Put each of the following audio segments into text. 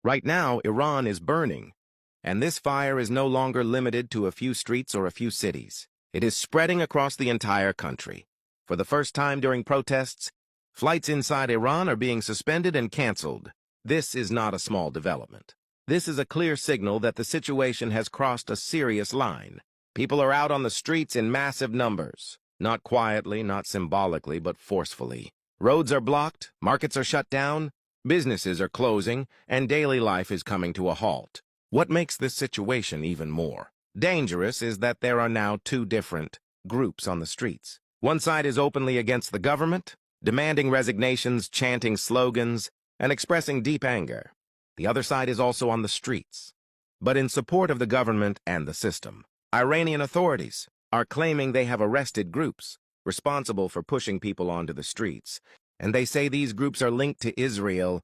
Right now, Iran is burning, and this fire is no longer limited to a few streets or a few cities. It is spreading across the entire country. For the first time during protests, flights inside Iran are being suspended and canceled. This is not a small development. This is a clear signal that the situation has crossed a serious line. People are out on the streets in massive numbers, not quietly, not symbolically, but forcefully. Roads are blocked, markets are shut down, businesses are closing, and daily life is coming to a halt. What makes this situation even more dangerous is that there are now two different groups on the streets. One side is openly against the government, demanding resignations, chanting slogans, and expressing deep anger. The other side is also on the streets, but in support of the government and the system. Iranian authorities are claiming they have arrested groups responsible for pushing people onto the streets, and they say these groups are linked to Israel,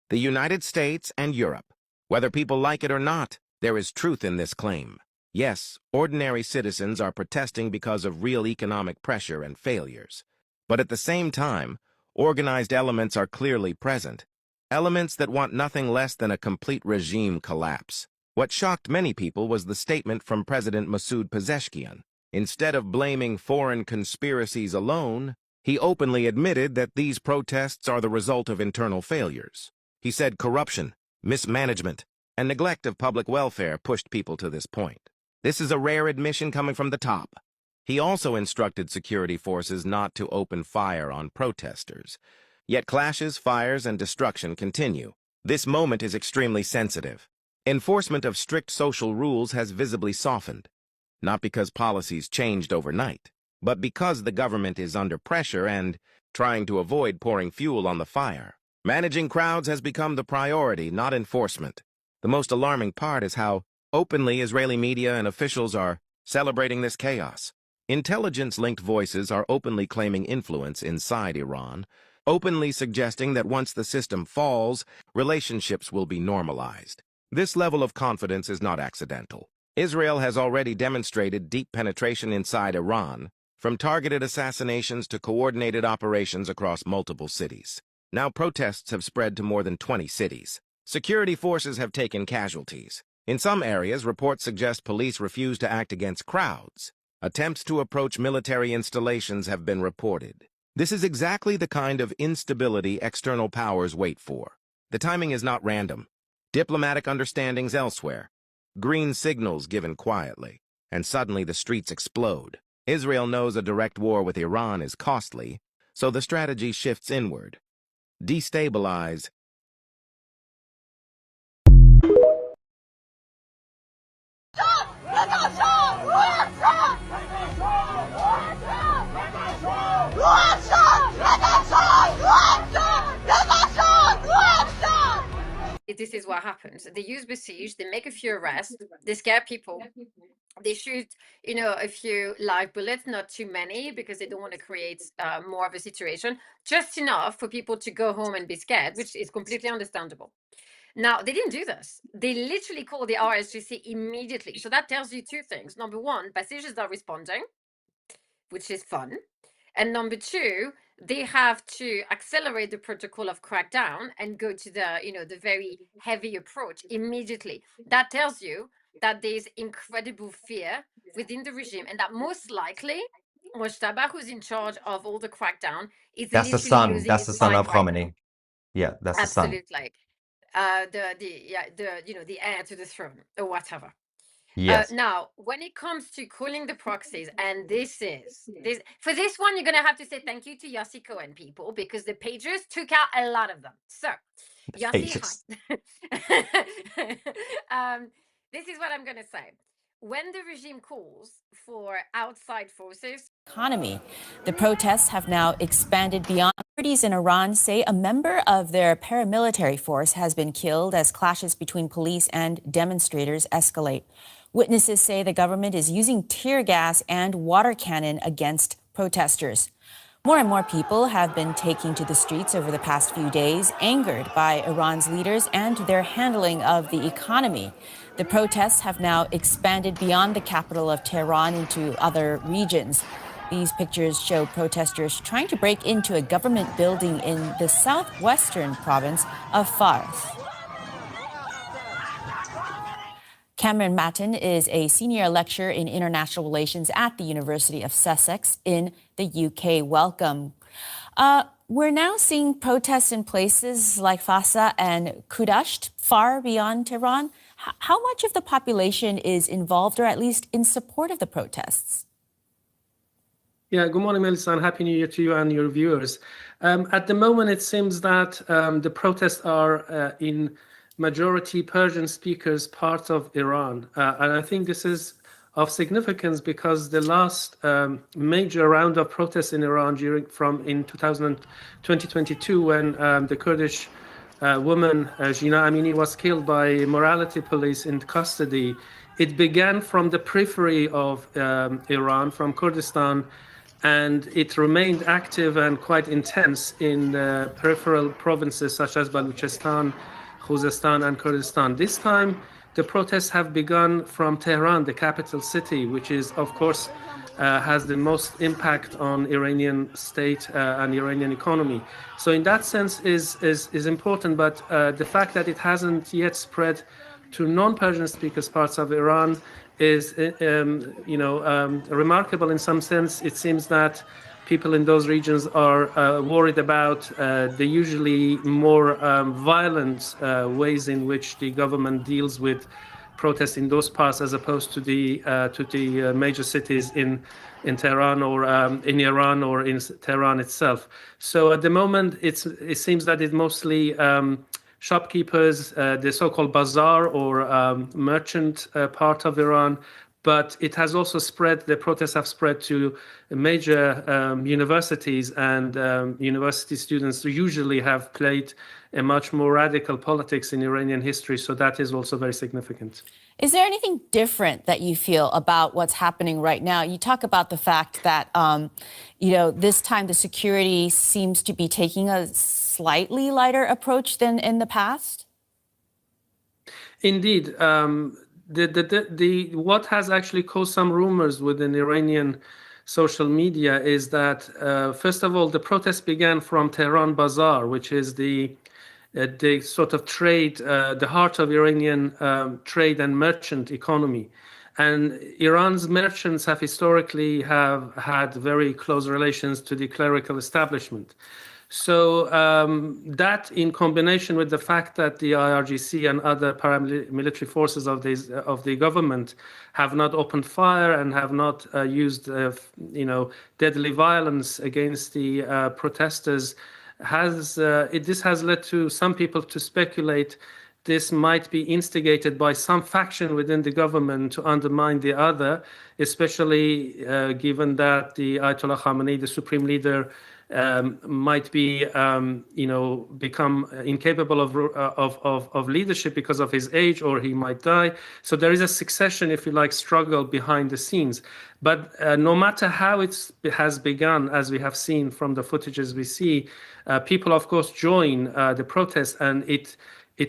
the United States, and Europe. Whether people like it or not, there is truth in this claim. Yes, ordinary citizens are protesting because of real economic pressure and failures. But at the same time, organized elements are clearly present, elements that want nothing less than a complete regime collapse. What shocked many people was the statement from President Masoud Pezeshkian. Instead of blaming foreign conspiracies alone, he openly admitted that these protests are the result of internal failures. He said corruption, mismanagement, and neglect of public welfare pushed people to this point. This is a rare admission coming from the top. He also instructed security forces not to open fire on protesters. Yet clashes, fires, and destruction continue. This moment is extremely sensitive. Enforcement of strict social rules has visibly softened, not because policies changed overnight, but because the government is under pressure and trying to avoid pouring fuel on the fire. Managing crowds has become the priority, not enforcement. The most alarming part is how openly Israeli media and officials are celebrating this chaos. Intelligence-linked voices are openly claiming influence inside Iran, openly suggesting that once the system falls, relationships will be normalized. This level of confidence is not accidental. Israel has already demonstrated deep penetration inside Iran, from targeted assassinations to coordinated operations across multiple cities. Now protests have spread to more than 20 cities. Security forces have taken casualties. In some areas, reports suggest police refuse to act against crowds. Attempts to approach military installations have been reported. This is exactly the kind of instability external powers wait for. The timing is not random. Diplomatic understandings elsewhere, green signals given quietly, and suddenly the streets explode. Israel knows a direct war with Iran is costly, so the strategy shifts inward. Destabilize. This is what happens. They use besiege, they make a few arrests, they scare people, they shoot, a few live bullets, not too many, because they don't want to create more of a situation, just enough for people to go home and be scared, which is completely understandable. Now, they didn't do this. They literally called the RSGC immediately. So that tells you two things. Number one, besiegers are responding, which is fun. And number two, they have to accelerate the protocol of crackdown and go to the very heavy approach immediately. That tells you that there's incredible fear within the regime, and that most likely Mojtaba, who's in charge of all the crackdown, is That's the literally son. losing That's the his son mind of right now. Khomeini. Yeah, that's the son. Absolutely. The heir to the throne or whatever. Yes. Now, when it comes to calling the proxies, and this for this one, you're gonna have to say thank you to Yossi Cohen people, because the pagers took out a lot of them. So, Yossi, hi. This is what I'm gonna say. When the regime calls for outside forces, economy. The protests have now expanded beyond. Authorities in Iran say a member of their paramilitary force has been killed as clashes between police and demonstrators escalate. Witnesses say the government is using tear gas and water cannon against protesters. More and more people have been taking to the streets over the past few days, angered by Iran's leaders and their handling of the economy. The protests have now expanded beyond the capital of Tehran into other regions. These pictures show protesters trying to break into a government building in the southwestern province of Fars. Cameron Matten is a senior lecturer in international relations at the University of Sussex in the UK. Welcome. We're now seeing protests in places like Fasa and Kudasht, far beyond Tehran. How much of the population is involved or at least in support of the protests? Yeah, good morning, Melissa, and Happy New Year to you and your viewers. At the moment, it seems that the protests are in majority Persian speakers part of Iran. And I think this is of significance because the last major round of protests in Iran in 2022, when the Kurdish woman, Jina Amini, was killed by morality police in custody, it began from the periphery of Iran, from Kurdistan, and it remained active and quite intense in peripheral provinces such as Baluchistan, Khuzestan, and Kurdistan. This time, the protests have begun from Tehran, the capital city, which is, of course, has the most impact on Iranian state and Iranian economy. So in that sense is important, but the fact that it hasn't yet spread to non-Persian speakers parts of Iran is, remarkable in some sense. It seems that people in those regions are worried about the usually more violent ways in which the government deals with protests in those parts, as opposed to the major cities in Tehran or in Iran or in Tehran itself. So at the moment, it seems that it's mostly shopkeepers, the so-called bazaar or merchant part of Iran, but it has also spread, the protests have spread to major universities, and university students usually have played a much more radical politics in Iranian history, so that is also very significant. Is there anything different that you feel about what's happening right now? You talk about the fact that, this time the security seems to be taking a slightly lighter approach than in the past? Indeed. What has actually caused some rumors within Iranian social media is that, first of all, the protests began from Tehran Bazaar, which is the sort of trade, the heart of Iranian trade and merchant economy. And Iran's merchants have historically had very close relations to the clerical establishment. So that, in combination with the fact that the IRGC and other paramilitary forces of the government have not opened fire and have not used, deadly violence against the protesters, this has led to some people to speculate this might be instigated by some faction within the government to undermine the other, especially given that the Ayatollah Khamenei, the supreme leader, might be, become incapable of leadership because of his age, or he might die. So there is a succession, if you like, struggle behind the scenes. But no matter how it has begun, as we have seen from the footages we see, people, of course, join the protest, and it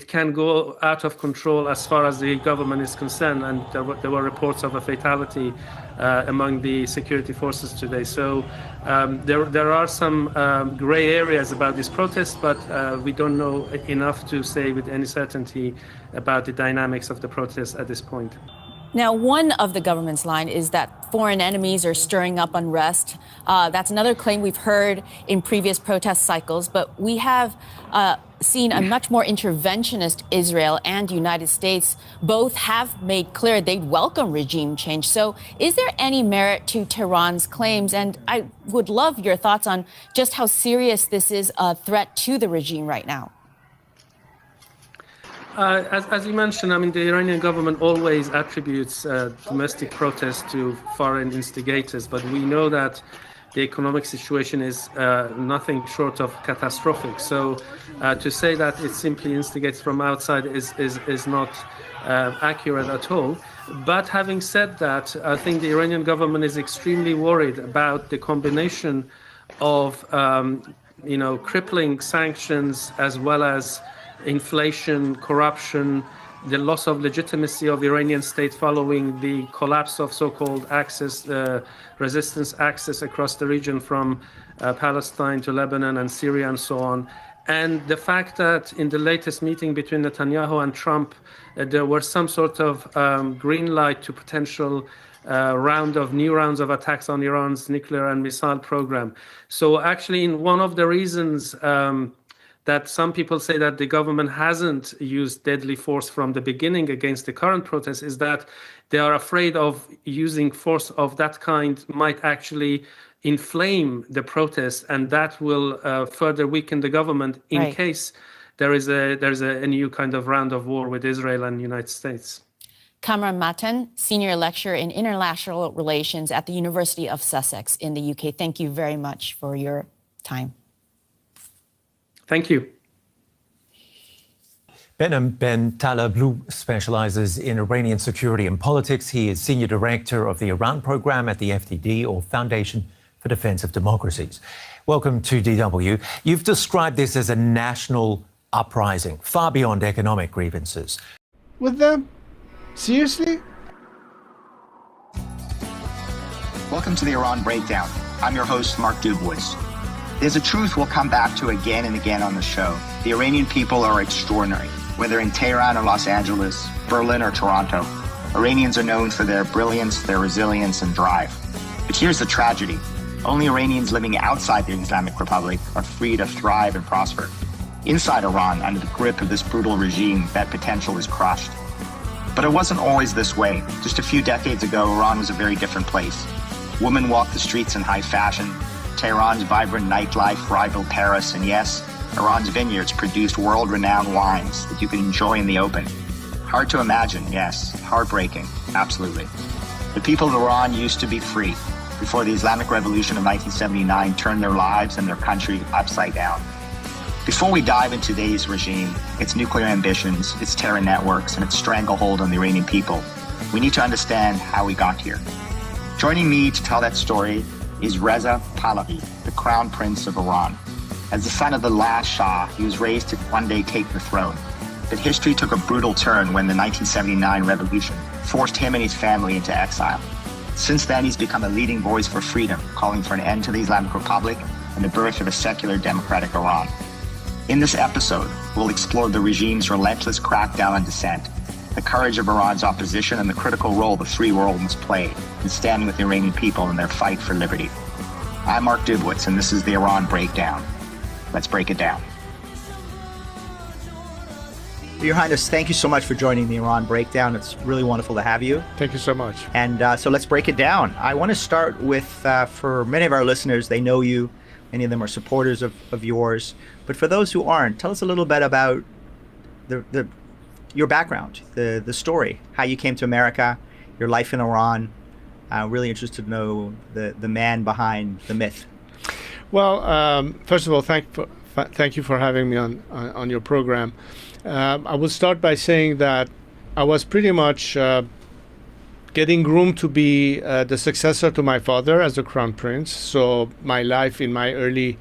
can go out of control as far as the government is concerned. And there were reports of a fatality among the security forces today. So there are some gray areas about this protest, but we don't know enough to say with any certainty about the dynamics of the protest at this point. Now, one of the government's line is that foreign enemies are stirring up unrest. That's another claim we've heard in previous protest cycles, but we have seen a much more interventionist Israel and United States. Both have made clear they'd welcome regime change. So is there any merit to Tehran's claims? And I would love your thoughts on just how serious this is a threat to the regime right now. As you mentioned, I mean, the Iranian government always attributes domestic protests to foreign instigators, but we know that the economic situation is nothing short of catastrophic. So to say that it simply instigates from outside is not accurate at all. But having said that, I think the Iranian government is extremely worried about the combination of, crippling sanctions as well as inflation, corruption, the loss of legitimacy of Iranian state following the collapse of so-called resistance axis across the region from Palestine to Lebanon and Syria and so on. And the fact that in the latest meeting between Netanyahu and Trump, there was some sort of green light to potential new rounds of attacks on Iran's nuclear and missile program. So actually, in one of the reasons that some people say that the government hasn't used deadly force from the beginning against the current protests is that they are afraid of using force of that kind might actually inflame the protests, and that will further weaken the government in case there's a new kind of round of war with Israel and the United States. Kamran Matan, Senior Lecturer in International Relations at the University of Sussex in the UK. Thank you very much for your time. Thank you. Behnam Ben Taleblu specializes in Iranian security and politics. He is Senior Director of the Iran Program at the FDD, or Foundation for Defense of Democracies. Welcome to DW. You've described this as a national uprising, far beyond economic grievances. With them? Seriously? Welcome to the Iran Breakdown. I'm your host, Mark Dubowitz. There's a truth we'll come back to again and again on the show. The Iranian people are extraordinary. Whether in Tehran or Los Angeles, Berlin or Toronto, Iranians are known for their brilliance, their resilience, and drive. But here's the tragedy. Only Iranians living outside the Islamic Republic are free to thrive and prosper. Inside Iran, under the grip of this brutal regime, that potential is crushed. But it wasn't always this way. Just a few decades ago, Iran was a very different place. Women walked the streets in high fashion. Tehran's vibrant nightlife rivaled Paris, and yes, Iran's vineyards produced world-renowned wines that you could enjoy in the open. Hard to imagine, yes. Heartbreaking, absolutely. The people of Iran used to be free before the Islamic Revolution of 1979 turned their lives and their country upside down. Before we dive into today's regime, its nuclear ambitions, its terror networks, and its stranglehold on the Iranian people, we need to understand how we got here. Joining me to tell that story is Reza Pahlavi, the Crown Prince of Iran. As the son of the last Shah, he was raised to one day take the throne. But history took a brutal turn when the 1979 revolution forced him and his family into exile. Since then, he's become a leading voice for freedom, calling for an end to the Islamic Republic and the birth of a secular democratic Iran. In this episode, we'll explore the regime's relentless crackdown on dissent, the courage of Iran's opposition, and the critical role the free world must play in standing with the Iranian people in their fight for liberty. I'm Mark Dubowitz, and this is the Iran Breakdown. Let's break it down. Your Highness, thank you so much for joining the Iran Breakdown. It's really wonderful to have you. Thank you so much. And so let's break it down. I want to start with, for many of our listeners, they know you. Many of them are supporters of yours. But for those who aren't, tell us a little bit about your background, the story, how you came to America, your life in Iran. Really interested to know the man behind the myth. Well, first of all, thank you for having me on your program. I will start by saying that I was pretty much getting groomed to be the successor to my father as a crown prince. So my life in my early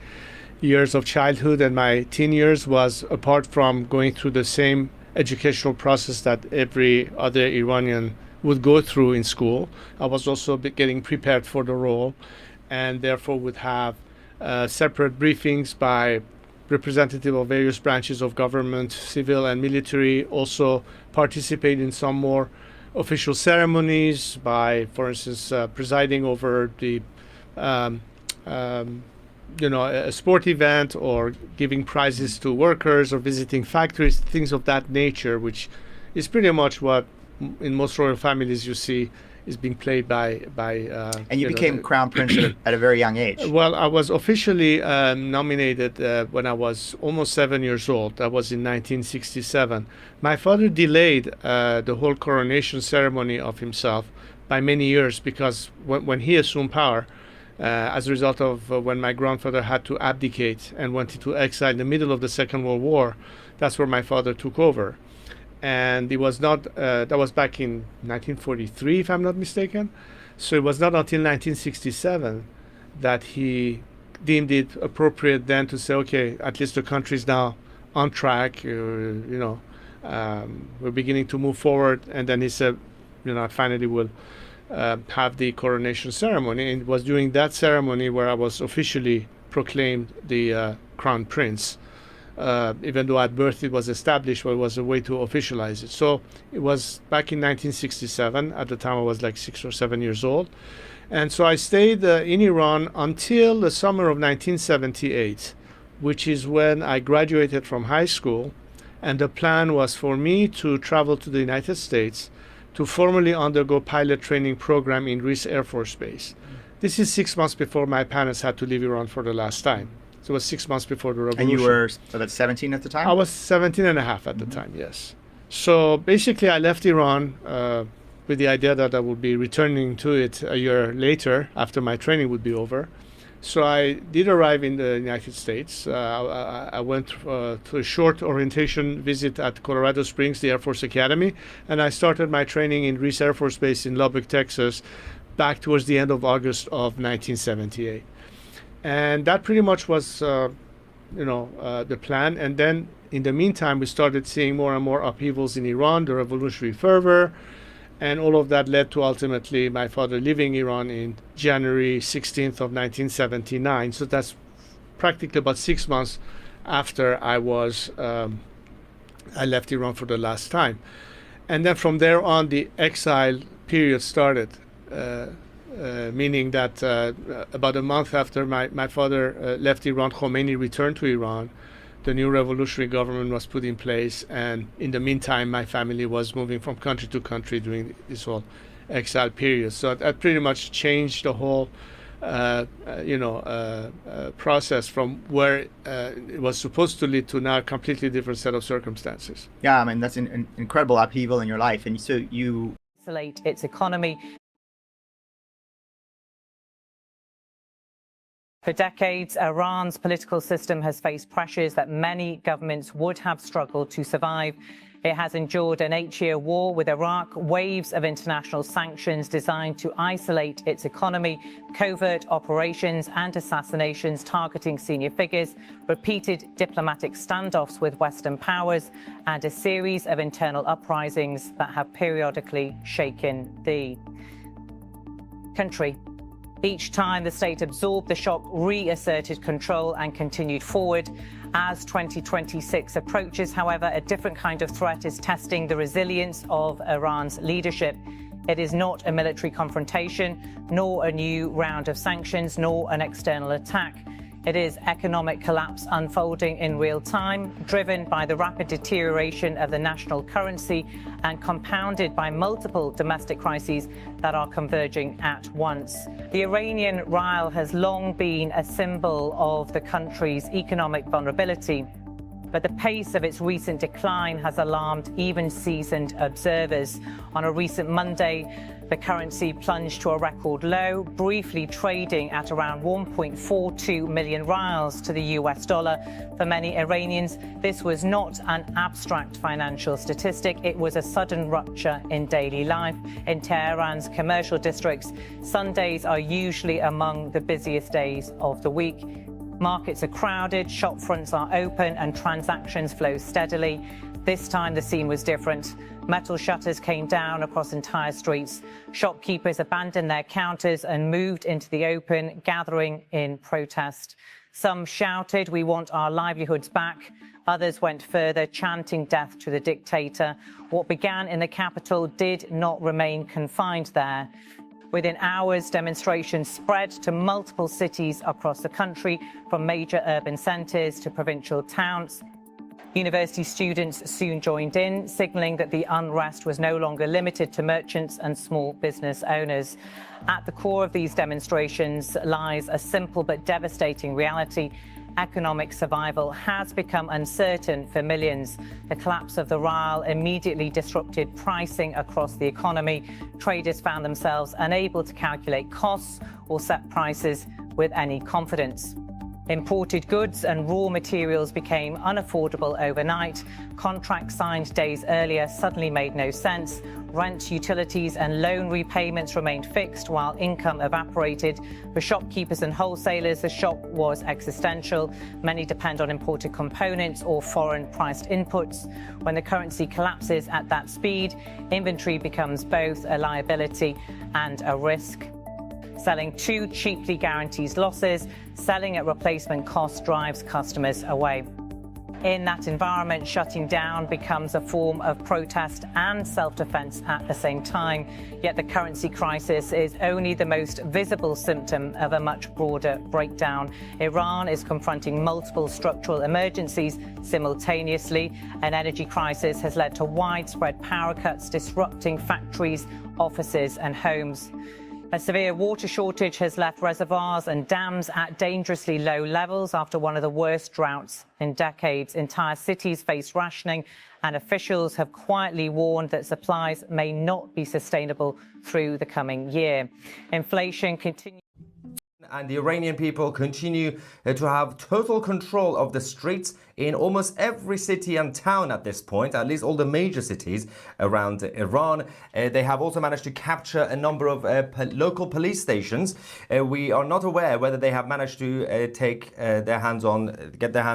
years of childhood and my teen years was, apart from going through the same educational process that every other Iranian would go through in school, I was also getting prepared for the role, and therefore would have separate briefings by representative of various branches of government, civil and military, also participate in some more official ceremonies by, for instance, presiding over the a sport event, or giving prizes to workers, or visiting factories, things of that nature, which is pretty much what in most royal families you see is being played by and you became crown prince at a very young age. Well, I was officially nominated when I was almost 7 years old. That was in 1967. My father delayed the whole coronation ceremony of himself by many years, because when he assumed power, as a result of when my grandfather had to abdicate and went into exile in the middle of the Second World War, that's where my father took over. And it was not, that was back in 1943, if I'm not mistaken. So it was not until 1967 that he deemed it appropriate then to say, okay, at least the country is now on track, we're beginning to move forward. And then he said, finally we'll have the coronation ceremony. And it was during that ceremony where I was officially proclaimed the crown prince. even though at birth it was established, but it was a way to officialize it. So it was back in 1967. At the time, I was like 6 or 7 years old. And so I stayed in Iran until the summer of 1978, which is when I graduated from high school. And the plan was for me to travel to the United States to formally undergo pilot training program in Reese Air Force Base. This is 6 months before my parents had to leave Iran for the last time. So it was 6 months before the revolution. And you were about 17 at the time? I was 17 and a half at the time, yes. So basically I left Iran with the idea that I would be returning to it a year later after my training would be over. So I did arrive in the United States. I went to a short orientation visit at Colorado Springs, the Air Force Academy, and I started my training in Reese Air Force Base in Lubbock, Texas, back towards the end of August of 1978. And that pretty much was, the plan. And then in the meantime, we started seeing more and more upheavals in Iran, the revolutionary fervor, and all of that led to ultimately my father leaving Iran in January 16th of 1979. So that's practically about 6 months after I left Iran for the last time. And then from there on, the exile period started, meaning that about a month after my father left Iran, Khomeini returned to Iran. The new revolutionary government was put in place, and in the meantime, my family was moving from country to country during this whole exile period. So that pretty much changed the whole, process from where it was supposed to lead to now a completely different set of circumstances. Yeah, I mean, that's an incredible upheaval in your life. And so you isolate its economy. For decades, Iran's political system has faced pressures that many governments would have struggled to survive. It has endured an 8-year war with Iraq, waves of international sanctions designed to isolate its economy, covert operations and assassinations targeting senior figures, repeated diplomatic standoffs with Western powers, and a series of internal uprisings that have periodically shaken the country. Each time the state absorbed the shock, reasserted control and continued forward. As 2026 approaches, however, a different kind of threat is testing the resilience of Iran's leadership. It is not a military confrontation, nor a new round of sanctions, nor an external attack. It is economic collapse unfolding in real time, driven by the rapid deterioration of the national currency and compounded by multiple domestic crises that are converging at once. The Iranian rial has long been a symbol of the country's economic vulnerability, but the pace of its recent decline has alarmed even seasoned observers. On a recent Monday, the currency plunged to a record low, briefly trading at around 1.42 million rials to the US dollar. For many Iranians, this was not an abstract financial statistic. It was a sudden rupture in daily life. In Tehran's commercial districts, Sundays are usually among the busiest days of the week. Markets are crowded, shop fronts are open, and transactions flow steadily. This time, the scene was different. Metal shutters came down across entire streets. Shopkeepers abandoned their counters and moved into the open, gathering in protest. Some shouted, "We want our livelihoods back." Others went further, chanting death to the dictator. What began in the capital did not remain confined there. Within hours, demonstrations spread to multiple cities across the country, from major urban centres to provincial towns. University students soon joined in, signalling that the unrest was no longer limited to merchants and small business owners. At the core of these demonstrations lies a simple but devastating reality. Economic survival has become uncertain for millions. The collapse of the rial immediately disrupted pricing across the economy. Traders found themselves unable to calculate costs or set prices with any confidence. Imported goods and raw materials became unaffordable overnight. Contracts signed days earlier suddenly made no sense. Rent, utilities and loan repayments remained fixed while income evaporated. For shopkeepers and wholesalers, the shock was existential. Many depend on imported components or foreign-priced inputs. When the currency collapses at that speed, inventory becomes both a liability and a risk. Selling too cheaply guarantees losses. Selling at replacement cost drives customers away. In that environment, shutting down becomes a form of protest and self-defense at the same time. Yet the currency crisis is only the most visible symptom of a much broader breakdown. Iran is confronting multiple structural emergencies simultaneously. An energy crisis has led to widespread power cuts, disrupting factories, offices and homes. A severe water shortage has left reservoirs and dams at dangerously low levels after one of the worst droughts in decades. Entire cities face rationing, and officials have quietly warned that supplies may not be sustainable through the coming year. Inflation continues. And the Iranian people continue to have total control of the streets in almost every city and town at this point, at least all the major cities around Iran. They have also managed to capture a number of local police stations. We are not aware whether they have managed to get their hands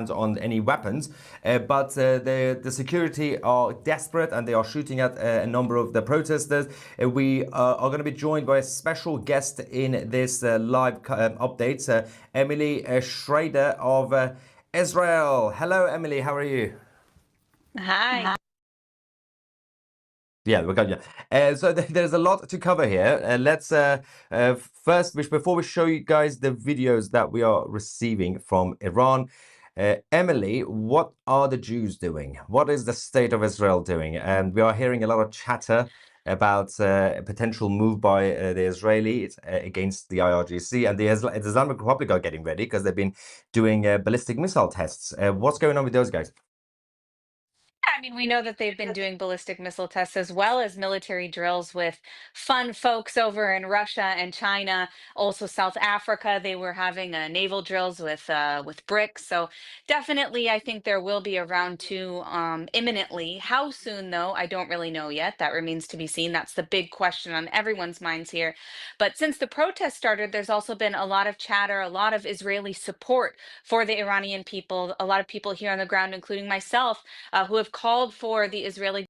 on any weapons, but the security are desperate and they are shooting at a number of the protesters. We are going to be joined by a special guest in this live updates, Emily Schrader of Israel. Hello, Emily. How are you? Hi. Yeah, we got you. So there's a lot to cover here. Let's first, before we show you guys the videos that we are receiving from Iran, Emily, what are the Jews doing? What is the state of Israel doing? And we are hearing a lot of chatter about a potential move by the Israelis against the IRGC, and the Islamic Republic are getting ready because they've been doing ballistic missile tests. What's going on with those guys? I mean, we know that they've been doing ballistic missile tests as well as military drills with fun folks over in Russia and China, also South Africa. They were having naval drills with bricks. So definitely, I think there will be a round two imminently. How soon, though, I don't really know yet. That remains to be seen. That's the big question on everyone's minds here. But since the protest started, there's also been a lot of chatter, a lot of Israeli support for the Iranian people, a lot of people here on the ground, including myself, who have called for the Israeli